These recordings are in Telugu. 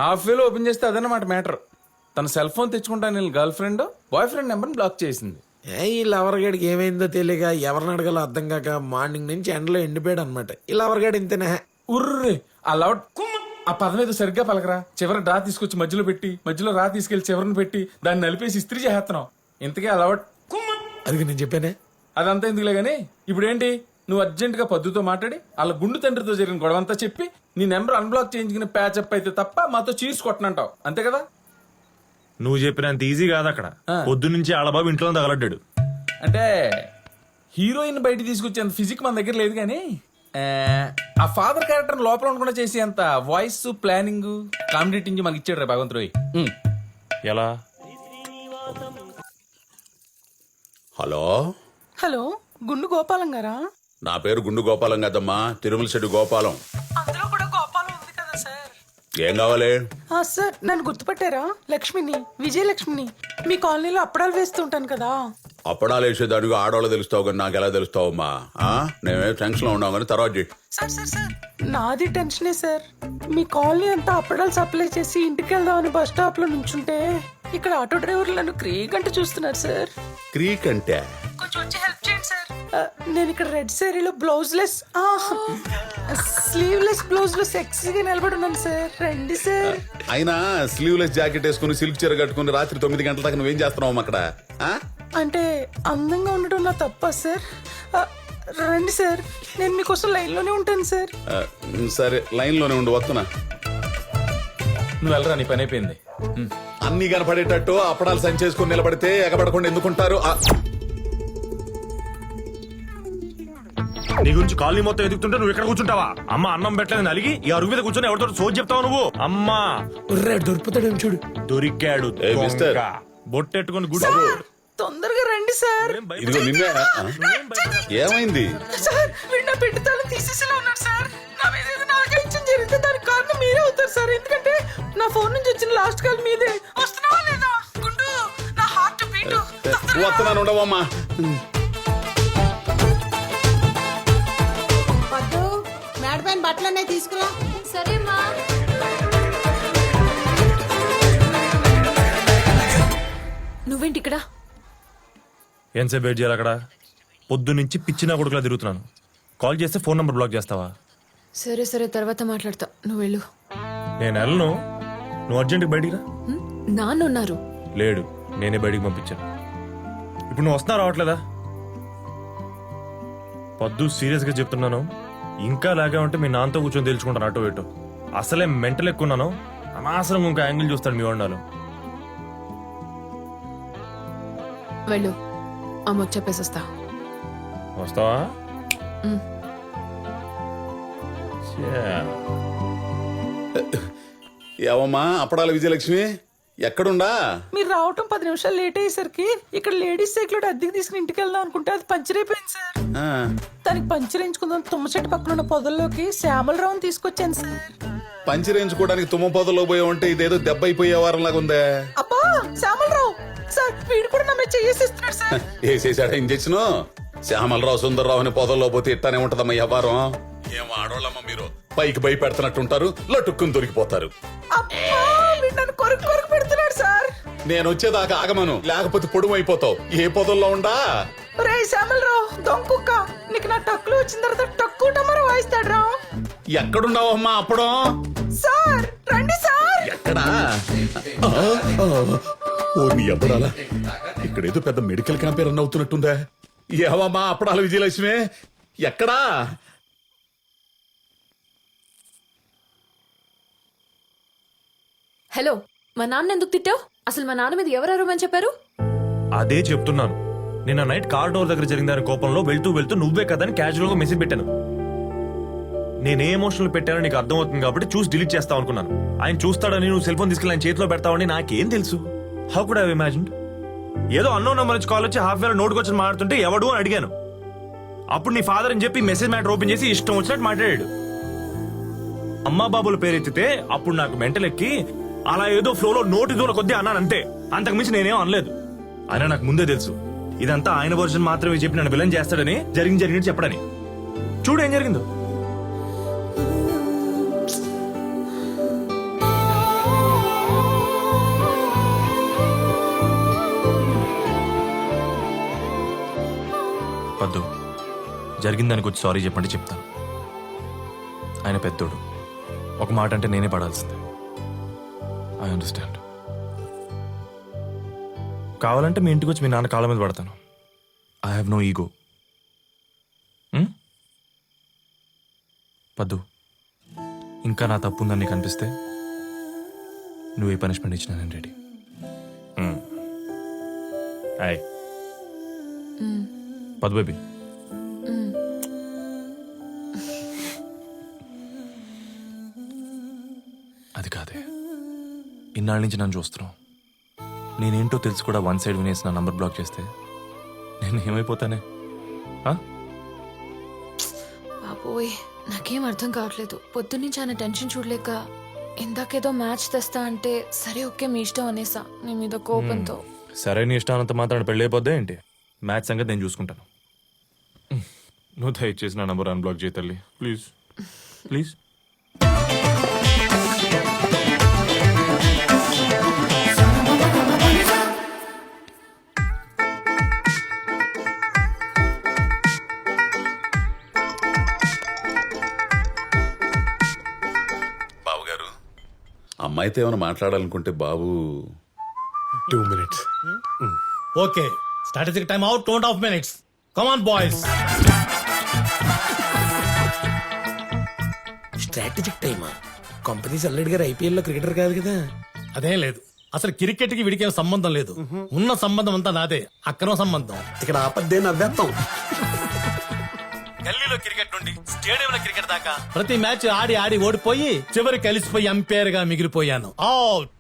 హాఫ్ వేలో ఓపెన్ చేస్తే అదన్నమాట మ్యాటర్. తన సెల్ ఫోన్ తెచ్చుకుంటాను నేను గర్ల్ ఫ్రెండ్ బాయ్ ఫ్రెండ్ నెంబర్ని బ్లాక్ చేసింది. ఈ లవర్గాడికి ఏమైందో తెలియక ఎవరిని అడగాలో అర్థం కాక మార్నింగ్ నుంచి ఎండలో ఎండిపోయాడు అనమాట. ఈ లవర్గాడు ఇంతనే. ఉర్రే ఆ లవ్ ఆ పదం ఏదో సరిగ్గా పలకరా. చివరి రా తీసుకొచ్చి మధ్యలో పెట్టి మధ్యలో రా తీసుకెళ్లి చివరిని పెట్టి దాన్ని నలిపేసి ఇస్త్రీ చేస్తున్నావు. ఇంతకే అలవాట్ అది నేను చెప్పానే. అదంతా ఎందుకులే గానీ ఇప్పుడు ఏంటి, నువ్వు అర్జెంట్ గా పద్దుతో మాట్లాడి వాళ్ళ గుండు తండ్రితో జరిగిన గొడవంతా చెప్పి నీ నెంబర్ అన్బ్లాక్ చేయించుకుని ప్యాచప్ అయితే తప్ప మాతో చీర్స్ కొట్టనంటావు అంతే కదా? నువ్వు చెప్పినంత ఈజీ కాదు అక్కడ. పొద్దు నుంచి ఆళ్ళబాబు ఇంట్లో తగలడ్డాడు. అంటే హీరోయిన్ బయట తీసుకొచ్చేంత ఫిజిక్ మన దగ్గర లేదు కానీ ఆ ఫాదర్ క్యారెక్టర్ లోపల ఉండకుండా చేసే అంత వాయిస్ ప్లానింగ్ కామెడీ టింగ్ మనకి ఇచ్చాడు రే భగవంతుడు. ఎలా? హలో హలో, గుండు గోపాలం గారా? నా పేరు గుండు గోపాలం కదమ్మా, తిరుమల శెట్టి గోపాలం. అందులో కూడా గోపాలం ఉంది కదా సార్. ఏం కావాలి? సార్ నన్ను గుర్తుపట్టారా? లక్ష్మిని, విజయలక్ష్మిని. మీ కాలనీలో అప్పడాలు వేస్తూ ఉంటాను కదా. అప్పడాలు వేసేదానికి ఆడవాళ్ళు తెలుస్తావు కానీ నాకు ఎలా తెలుస్తావమ్మా? నేనే టెన్షన్ లో ఉన్నావు కానీ తర్వాత చెయ్యి. సార్ సార్ సార్ నాది టెన్షనే సార్. మీ కాలనీ అంతా అప్పడాలు సప్లై చేసి ఇంటికి వెళ్దామని బస్ స్టాప్ లో నుంచుంటే ఇక్కడ ఆటో డ్రైవర్లు నన్ను క్రీగంట చూస్తున్నారు సార్. క్రీక్ అంటే కొంచెం వచ్చి హెల్ప్ చేయండి సార్. నేను ఇక్కడ రెడ్ సారీలో బ్లౌజ్ లెస్ స్లీవ్లెస్ బ్లౌజ్ లో సెక్సీగా నిలబడి ఉన్నాను సార్. రండి సార్. అయినా స్లీవ్లెస్ జాకెట్ వేసుకుని సిల్క్ చీర కట్టుకుని రాత్రి 9 గంటల దాకా నువ్వేం చేస్తున్నావు అక్కడ? అంటే అందంగా ఉండటం నా తప్ప సార్? రండి సార్, నేను మీకోసం లైన్ లోనే ఉంటాను సార్. సరే లైన్ లోనే ఉండు, వస్తున్నా. నువ్వు వెళ్ళరా, నీ పని అయిపోయింది. అన్ని కనపడేటట్టు అప్పడాలు సంచేసుకుని నిలబడితే ఎగబడకుండా ఎందుకుంటారు? నీ గురించి కాలనీ మొత్తం ఎదుగుతుంటే నువ్వు ఇక్కడ కూర్చుంటావా? అమ్మ అన్నం పెట్టలేదు అలిగి ఈ అరుగు మీద కూర్చొని ఎవరితో సోది చెప్తావు నువ్వు? అమ్మా దొరుకుతాడేమో చూడు. దొరికాడు. ఏ మిస్టర్. బొట్టెట్టుకుని గుడి. తొందరగా రండి సార్. ఇదిగో నిన్నే. ఏమైంది? సార్ వీడు నా పెట్టి తాళం తీసేసేలా ఉన్నాడు సార్. నా మీద ఏదైనా ఆఘాయిత్యం జరిగితే దానికి కారణం మీరే అవుతారు సార్. ఎందుకంటే నా ఫోన్ నుంచి వచ్చిన లాస్ట్ కాల్ మీదే. వస్తున్నావా లేదా? గుండు, నా హార్ట్ బీట్. వస్తున్నాను, ఉండవమ్మా. వద్దు, మేడ పైన బట్టలన్నీ తీసుకురా. సరేమ్మా. నువ్వేంటి ఇక్కడ? ఎంతసేపు వెయిట్ చేయాలి అక్కడ? పొద్దు నుంచి పిచ్చిన కొడుకులా తిరుగుతున్నాను. కాల్ చేస్తే ఫోన్ నంబర్ బ్లాక్ చేస్తావా? సరే సరే, తర్వాత మాట్లాడతా. నువ్వు వెళ్ళు. నేను వెళ్ళను. నువ్వు అర్జెంట్గా బయటికి రా. నాన్న ఉన్నారు. లేడు, నేనే బయటికి పంపించాను. ఇప్పుడు నువ్వు వస్తున్నా రావట్లేదా? పొద్దు సీరియస్గా చెప్తున్నాను. ఇంకా లాగా ఉంటే మీ నాన్నతో కూర్చొని తెలుసుకుంటాను అటో ఇటో. అసలే మెంటల్ ఎక్కున్నాను. అనవసరం ఇంకా యాంగిల్ చూస్తాడు మీ వాడినాలు. వెళ్ళు, అమ్మ చెప్పేసి వస్తా. వస్తావా? ఏవమ్మా అప్పడాల విజయలక్ష్మి, ఎక్కడుండా? మీరు రావటం 10 నిమిషాలు లేట్ అయ్యేసరికి ఇక్కడ లేడీస్ సైకిల్ అద్దెకి తీసుకుని ఇంటికి వెళ్దాం అనుకుంటే అది పంచర్ అయిపోయింది సార్. దానికి పంచర్ వేయించుకుందాం తుమ్మ చెట్టు పక్కన ఉన్న పొదల్లోకి శ్యామలరావుని తీసుకొచ్చాను సార్. పంచర్ వేయించుకోవడానికి తుమ్మ పొదలో పోయావంటే ఇదేదో దెబ్బ అయిపోయే వారంలాగా ఉందే. అబ్బా శ్యామలరావు సార్, వీడు కూడా నా మీద చేసేస్తున్నాడు సార్. వేసేసాడా ఇంజెక్షన్? శ్యామలరావు సుందరరావు అని పొదల్లో పోతే ఇట్టానే ఉంటదమ్మా వ్యవహారం. ఏమో ఆడోళ్ళమ్మ మీరు, పైకి భయపెడుతున్నట్టుంటారు, లటుక్కుని దొరికిపోతారు. అబ్బా వీడు నన్ను కొరకు కొరకు పెడుతున్నాడు సార్. నేను వచ్చేదాకా ఆగమను, లేకపోతే పొడుము అయిపోతావు. ఏ పొదల్లో ఉండా? రే శ్యామలరావు దొంకుక్క, నీకు నా టక్కులు వచ్చిన తర్వాత టక్కు టమరు వాయిస్తాడు రా. ఎక్కడున్నావమ్మా అప్పడం? సార్ రండి సార్. ఎక్కడా? ఓ నీ అప్పడాలా, ఇక్కడేదో పెద్ద మెడికల్ క్యాంప్ రన్ అవుతున్నట్టుందా? ఏవమ్మా అప్పడాల విజయలక్ష్మి, ఎక్కడా? హలో, మా నాన్న ఎందుకు తిట్టావు? అసలు మా నాన్న మీద ఎవరు అరవమని చెప్పారు? అదే చెప్తున్నాను. నిన్న నైట్ కార్ డోర్ దగ్గర జరిగిందని కోపంలో వెళ్తూ వెళ్తూ నువ్వే కదని క్యాజువల్ గా మెసేజ్ పెట్టాను. నేనే ఎమోషనల్ పెట్టానో నీకు అర్థమవుతుంది కాబట్టి చూసి డిలీట్ చేస్తావు అనుకున్నాను. ఆయన చూస్తాడని నువ్వు సెల్ ఫోన్ తీసుకెళ్ళి ఆయన చేతిలో పెడతావని నాకేం తెలుసు? How could I have imagined? ఏదో అన్నోన్ నంబర్ నుంచి కాల్ వచ్చి హాఫ్ వేర్ నోట్కి వచ్చి మాట్లాడుతుంటే ఎవడు అని అడిగాను. అప్పుడు నీ ఫాదర్ అని చెప్పి మెసేజ్ మ్యాటర్ ఓపెన్ చేసి ఇష్టం వచ్చినట్టు మాట్లాడాడు. అమ్మా బాబుల పేరెత్తితే అప్పుడు నాకు మెంటల్ ఎక్కి అలా ఏదో ఫ్లోలో నోటి దూర కొద్దీ అన్నాను అంతే. అంతకుమించి నేనేం అనలేదు. అయినా నాకు ముందే తెలుసు ఇదంతా ఆయన వర్షన్ మాత్రమే చెప్పి నన్ను విలన్ చేస్తాడని, జరిగినట్టు చెప్పడని. చూడు ఏం జరిగిందో. జరిగిన దానికి వచ్చి సారీ చెప్పండి చెప్తాను. ఆయన పెద్దోడు, ఒక మాట అంటే నేనే పడాల్సిందే. I understand. కావాలంటే మీ ఇంటికి వచ్చి మీ నాన్న కాళ్ళ మీద పడతాను. I have no ego. Paddu, ఇంకా నా తప్పు ఉందని నీకు అనిపిస్తే నువ్వు ఏ పనిష్మెంట్ ఇచ్చినా నేను రెడీ. హాయ్ పద్దు బేబీ. అది కాదే, ఇన్నాళ్ళ నుంచి నన్ను చూస్తున్నావు. నేనేంటో తెలుసు కూడా వన్ సైడ్ వినేసి నా నంబర్ బ్లాక్ చేస్తే నేను ఏమైపోతానే? బాబోయ్, నాకేం అర్థం కావట్లేదు. పొద్దున్నుంచి ఆయన టెన్షన్ చూడలేక ఇందాకేదో మ్యాచ్ తెస్తా అంటే సరే ఓకే మీ ఇష్టం అనేసా నీ మీద కోపంతో. సరే నీ ఇష్టానంత మాత్రం పెళ్ళి అయిపోద్దా ఏంటి? మ్యాచ్ సంగతి నేను చూసుకుంటాను. నువ్వు దయచేసి నా నంబర్ అన్బ్లాక్ చేయి తల్లి, ప్లీజ్ ప్లీజ్. బాబు గారు, అమ్మాయితో ఏమైనా మాట్లాడాలనుకుంటే బాబు 2 minutes. Okay. Strategic time out, 2.5 minutes. Come on, boys. Strategic టైమా? కంపెనీస్ అల్లుడి గారు ఐపీఎల్ లో క్రికెటర్ కాదు కదా. అదేం లేదు. అసలు క్రికెట్ కి వీడికి ఏం సంబంధం లేదు. ఉన్న సంబంధం అంతా నాదే, అక్రమ సంబంధం. ఇక్కడ ఆపద్దే నవ్వేస్తాం. గల్లీలో క్రికెట్ నుండి స్టేడియంలో క్రికెట్ దాకా ప్రతి మ్యాచ్ ఆడి ఆడి ఓడిపోయి చివరికి కలిసిపోయి అంపైర్ గా మిగిలిపోయాను. అవుట్.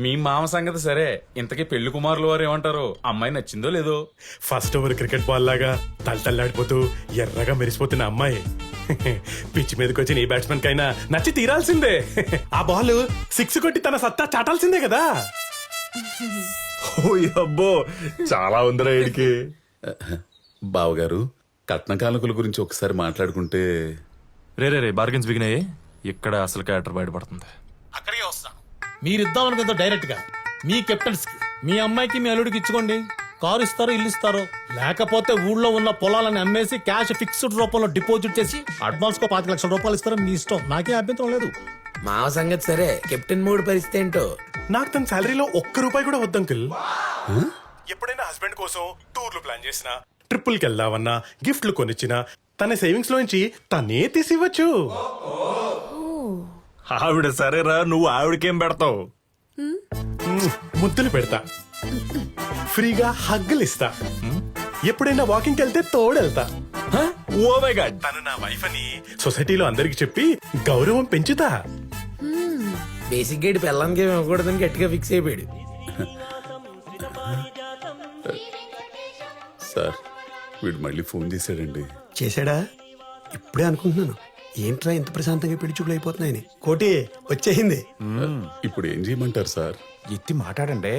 మీ మామ సంగతి సరే, ఇంతకీ పెళ్లి కుమారులు వారు ఏమంటారు? అమ్మాయి నచ్చిందో లేదో? ఫస్ట్ ఓవర్ క్రికెట్ బాల్ లాగా తలతల్లాడిపోతూ ఎర్రగా మెరిసిపోతున్న అమ్మాయి పిచ్ మీదకి వచ్చి నీ బ్యాట్స్మెన్ కైనా నచ్చి తీరాల్సిందే. ఆ బాల్ 6 కొట్టి తన సత్తా చాటాల్సిందే కదా. ఓ అబ్బో, చాలా ఉందిరా వీడికి. బావగారు, కట్న కానుకల గురించి ఒకసారి మాట్లాడుకుంటే. రే బార్గెన్స్ బిగినాయి. ఇక్కడ అసలు క్యారెక్టర్ బయటపడుతుంది. అక్కడికే వస్తాను. మీరిద్దాం అనుకుందో డైరెక్ట్ గా మీ కెప్టెన్స్ కి మీ అమ్మాయికి మీ అల్లుడికి ఇచ్చుకోండి. కారు ఇస్తారో ఇల్లు ఇస్తారో, లేకపోతే ఊళ్ళో ఉన్న పొలాలను అమ్మేసి క్యాష్ ఫిక్స్డ్ రూపంలో డిపాజిట్ చేసి అడ్వాన్స్ కో 5 లక్షల రూపాయలు ఇస్తారో మీ ఇష్టం, నాకే అభ్యంతరం లేదు. మావ సంగతి సరే, కెప్టెన్ మూడు పరిస్థితి ఏంటో? నాకు తన శాలరీలో ₹1 కూడా వద్దు అంకుల్. ఎప్పుడైనా హస్బెండ్ కోసం టూర్లు ప్లాన్ చేసినా, ట్రిప్పుల్కి వెళ్దామన్నా, గిఫ్ట్లు కొనిచ్చినా తన సేవింగ్స్ లోంచి తనే తీసివ్వచ్చు. ఆవిడ సరేరా, నువ్వు ఆవిడకేం పెడతావు? ముద్దులు పెడతా, ఫ్రీగా హగ్గులు ఇస్తా, ఎప్పుడైనా వాకింగ్ వెళ్తే తోడెళ్తా. ఓ మై గాడ్, తను నా వైఫ్ అని సొసైటీలో అందరికి చెప్పి గౌరవం పెంచుతా. బేసిక్ గైడ్ పిల్లలకి ఏమి ఇవ్వకూడదని గట్టిగా ఫిక్స్ అయిపోయాడు. సార్, వీడు మళ్ళీ ఫోన్ చేశాడండి. చేశాడా? ఇప్పుడే అనుకుంటున్నాను, ఏంట్రా ఇంత ప్రశాంతంగా పెళ్లి చూపులు అయిపోతున్నాయని. కోటి వచ్చేసింది. ఇప్పుడు ఏం చేయమంటారు సార్? ఎత్తి మాట్లాడండి.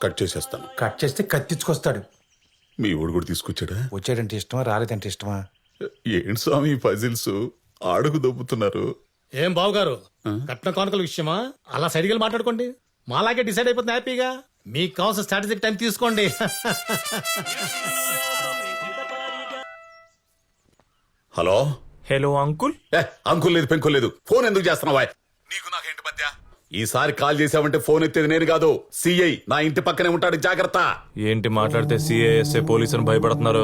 కట్ చేసేస్తాను. కట్ చేస్తే కత్తిచ్చుకొస్తాడు. మీ ఊడు కూడా తీసుకొచ్చాడా? వచ్చాడంటే ఇష్టమా, రాలేదంటే ఇష్టమా? ఏంటి స్వామి పజిల్స్ ఆడుకు దొబ్బుతున్నారు? ఏం బావు గారు, కట్న కానుకల విషయమా అలా సైడ్కి వెళ్ళి మాట్లాడుకోండి. మాలాగే డిసైడ్ అయిపోతుంది హ్యాపీగా. మీకు కావాల్సిన స్ట్రాటజిక్ టైం తీసుకోండి. Hello hello uncle. అంకుల్ లేదు, పెంకుల్ లేదు. ఫోన్ ఎందుకు చేస్తున్నావా? నీకు నాకేంటి మధ్య? ఈసారి కాల్ చేసావంటే ఫోన్ ఎత్తేది నేను కాదు, సిఐ. నా ఇంటి పక్కనే ఉంటాడు, జాగ్రత్త. ఏంటి మాట్లాడితే సిఐఎస్ఏ పోలీసుని భయపడుతున్నారు?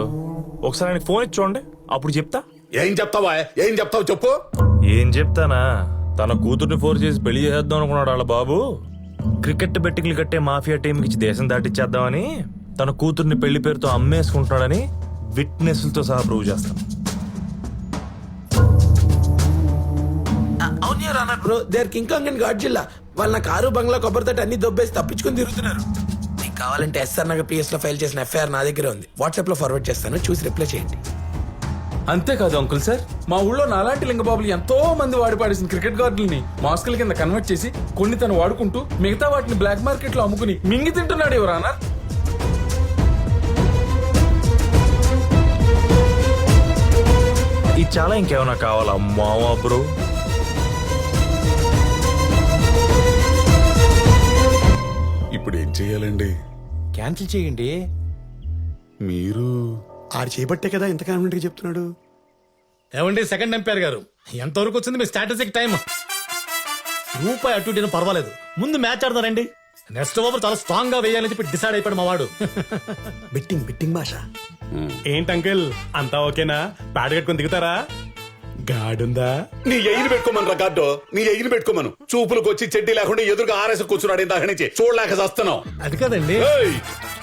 ఒకసారి ఆయనకి ఫోన్ ఇచ్చి చూడండి, అప్పుడు చెప్తా. ఏం చెప్తావా? ఏం చెప్తావు చెప్పు. ఏం చెప్తానా? తన కూతుర్ని ఫోర్స్ చేసి పెళ్లి చేద్దాం అనుకున్నాడు వాళ్ళ బాబు. క్రికెట్ బెట్టింగ్లు కట్టే మాఫియా టీంకి ఇచ్చి దేశం దాటిచ్చేద్దామని తన కూతుర్ని పెళ్లి పేరుతో అమ్మేసుకుంటున్నాడని విట్నెస్లతో సహా ప్రూవ్ చేస్తాను. Bro, they are King Kong and Godzilla. వాళ్ళ నా కారు బంగ్లా కొబ్బరితోటి అన్ని దొబ్బేసి తప్పించుకొని తిరుగుతున్నారు. మీకు కావాలంటే ఎస్ఆర్ నగర్ పిఎస్ లో ఫైల్ చేసిన ఎఫ్ఐఆర్ నా దగ్గర ఉంది, వాట్సాప్ లో ఫార్వర్డ్ చేస్తాను, చూసి రిప్లై చేయండి. అంతేకాదు అంకుల్ సార్, మా ఊళ్ళో నాలాంటి లింగబాబులు ఎంతో మంది వాడి పాడేసిన క్రికెట్ గార్డుల్ని మాస్కుల కింద కన్వర్ట్ చేసి కొన్ని తను వాడుకుంటూ మిగతా వాటిని బ్లాక్ మార్కెట్ లో అమ్ముకుని మింగి తింటున్నాడు ఎవరన్నా. ఇది చాలా ఇంకేమైనా కావాలా మావా బ్రో? ఇప్పుడు ఏం చెయ్యాలండి? క్యాన్సిల్ చేయండి. మీరు ఆడు చేపట్టే కదా ఇంత కాన్ఫిడెంట్ గా చెప్తున్నాడు. ఏమండి సెకండ్ ఎంపైర్ గారు, ఎంతవరకు వచ్చింది మీ స్ట్రాటజిక్ టైం? రూపాయి అటు ఇటు పర్వాలేదు, ముందు మ్యాచ్ ఆడతారండి. నెక్స్ట్ ఓవర్ చాలా స్ట్రాంగ్ గా వేయాలని చెప్పి డిసైడ్ అయిపోయాడు మా వాడు. బెట్టింగ్ భాష. ఏంటి అంకుల్ అంతా ఓకేనా? ప్యాడ్ కట్టుకొని దిగుతారా? గాడుందా? నీ ఎయిని పెట్టుకోమను రికార్డు, నీ ఎయిని పెట్టుకోమను. చూపులకు వచ్చి చెడ్డి లేకుండా ఎదురుగా ఆరేసి కూర్చున్నాడు ఇందాక నుంచి, చూడలేక చేస్తున్నావు. అది కదండి,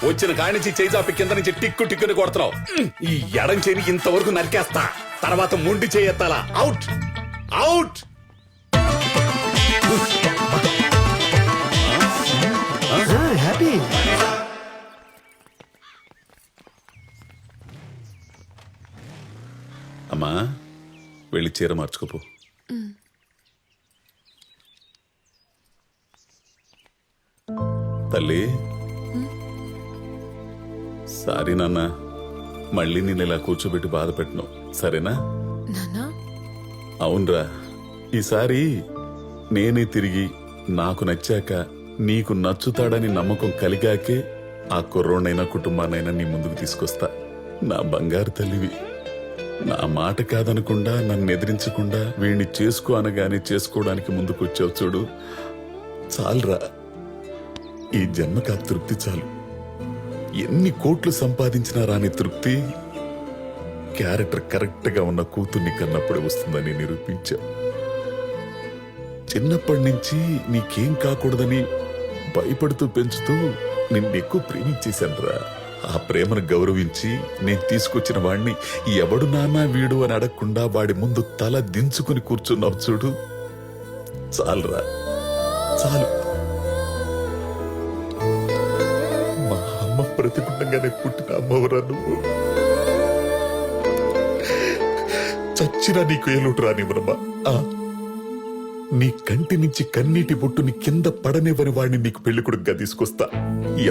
వచ్చిన కాడి నుంచి చేయి చాపి కింద నుంచి టిక్కు టిక్కుని కొడుతున్నావు. ఈ ఎడం చేని ఇంతవరకు నరికేస్తా, తర్వాత ముండి చేయెత్తాలా. Out out. హ్యాపీ. అమ్మా వెళ్ళి చీర మార్చుకోపో. తల్లి సారీ నాన్న, మళ్ళీ నేను ఇలా కూర్చోబెట్టి బాధ పెట్టను, సరేనా? నాన్నా అవునరా, ఈసారి నేనే తిరిగి నాకు నచ్చాక నీకు నచ్చుతాడని నమ్మకం కలిగాకే ఆ కుర్రోనైనా కుటుంబానైనా నీ ముందుకు తీసుకొస్తా. నా బంగారు తల్లివి, నా మాట కాదనకుండా నన్ను ఎదిరించకుండా వీణ్ణి చేసుకో అనగానే చేసుకోవడానికి ముందుకు వచ్చావు చూడు, చాలురా. ఈ జన్మకు ఆ తృప్తి చాలు. ఎన్ని కోట్లు సంపాదించినా రాని తృప్తి క్యారెక్టర్ కరెక్ట్ గా ఉన్న కూతుర్ని కన్నప్పుడే వస్తుందని నిరూపించా. చిన్నప్పటి నుంచి నీకేం కాకూడదని భయపడుతూ పెంచుతూ నిన్నెక్కువ ప్రేమించేశానురా. ఆ ప్రేమను గౌరవించి నేను తీసుకొచ్చిన వాణ్ణి ఎవడు నాన్నా వీడు అని అడగకుండా వాడి ముందు తల దించుకుని కూర్చున్నావు చూడు, చాలురా చాలు. మా అమ్మ ప్రతిగుండంగానే పుట్టిన అమ్మవరా నువ్వు. చచ్చినా నీకు ఏలుడు రానివ్వనమ్మా. నీ కంటి నుంచి కన్నీటి బొట్టుని కింద పడనివ్వని వాడిని నీకు పెళ్లికొడుకుగా తీసుకొస్తా.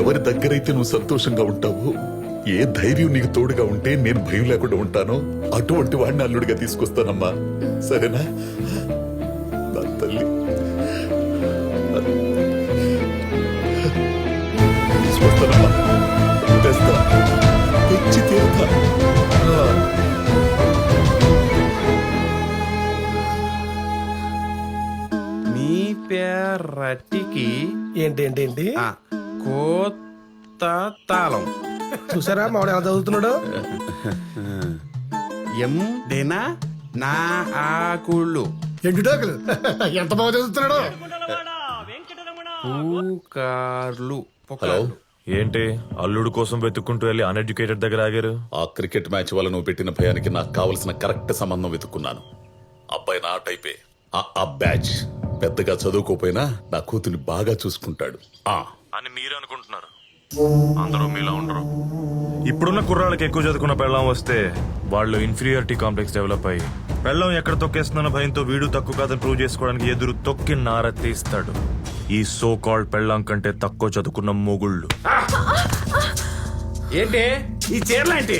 ఎవరి దగ్గరైతే నువ్వు సంతోషంగా ఉంటావో, ఏ ధైర్యం నీకు తోడుగా ఉంటే నేను భయం లేకుండా ఉంటానో అటువంటి వాడిని అల్లుడిగా తీసుకొస్తానమ్మా, సరేనా? నా తల్లి తీసుకొస్తానమ్మా, తెస్తా, తెచ్చి తీరుతా. మీ పేరటికి ఏంటి కోత తాళం చూసారా మావాడు ఎలా చదువుతున్నాడు? ఎం దేనా నా ఆకుళ్ళు ఎండుటాకులు. ఎంత బాగా చదువుతున్నాడు. పూకార్లు హలో, ఏంటి అల్లుడు కోసం వెతుక్కుంటూ వెళ్ళి అన్ఎడ్యుకేటెడ్ దగ్గర ఆగారు? ఆ క్రికెట్ మ్యాచ్ వల్ల నువ్వు పెట్టిన భయానికి నాకు కావలసిన కరెక్ట్ సంబంధం వెతుక్కున్నాను. అబ్బాయి నా టైపే. ఆ బ్యాచ్ పెద్దగా చదువుకోపోయినా నా కూతుర్ని బాగా చూసుకుంటాడు అని మీరు అనుకుంటున్నారు. అందరూ మీలా ఉండరు. ఇప్పుడున్న కుర్రాళ్ళకి ఎక్కువ చదువుకున్న పెళ్ళం వస్తే వాళ్ళు ఇన్ఫీరియారిటీ కాంప్లెక్స్ డెవలప్ అయ్యి పెళ్ళం ఎక్కడ తొక్కేస్తున్న భయంతో వీడు తక్కువ కాదని ప్రూవ్ చేసుకోవడానికి ఎదురు తొక్కి నార తీస్తాడు. ఈ సో కాల్డ్ పెళ్ళం కంటే తక్కువ చదువుకున్న మొగుళ్ళు. ఏంటి ఈ చీరలేంటి?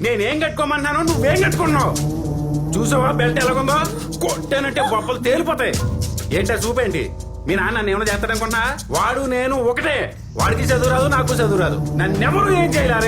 నేనేం కట్టుకోమన్నాను, నువ్వేం కట్టుకున్నావు? చూసావా బెల్ట్ ఎలాగుందో? కొట్టానంటే గొప్పలు తేలిపోతాయి. ఏంటో చూపేంటి? మీ నాన్న నేను చేస్తాడనుకున్నా? వాడు నేను ఒకటే. వాడికి చదువు రాదు, నాకు చదువు రాదు. నన్నెవరు ఏం చేయాలి?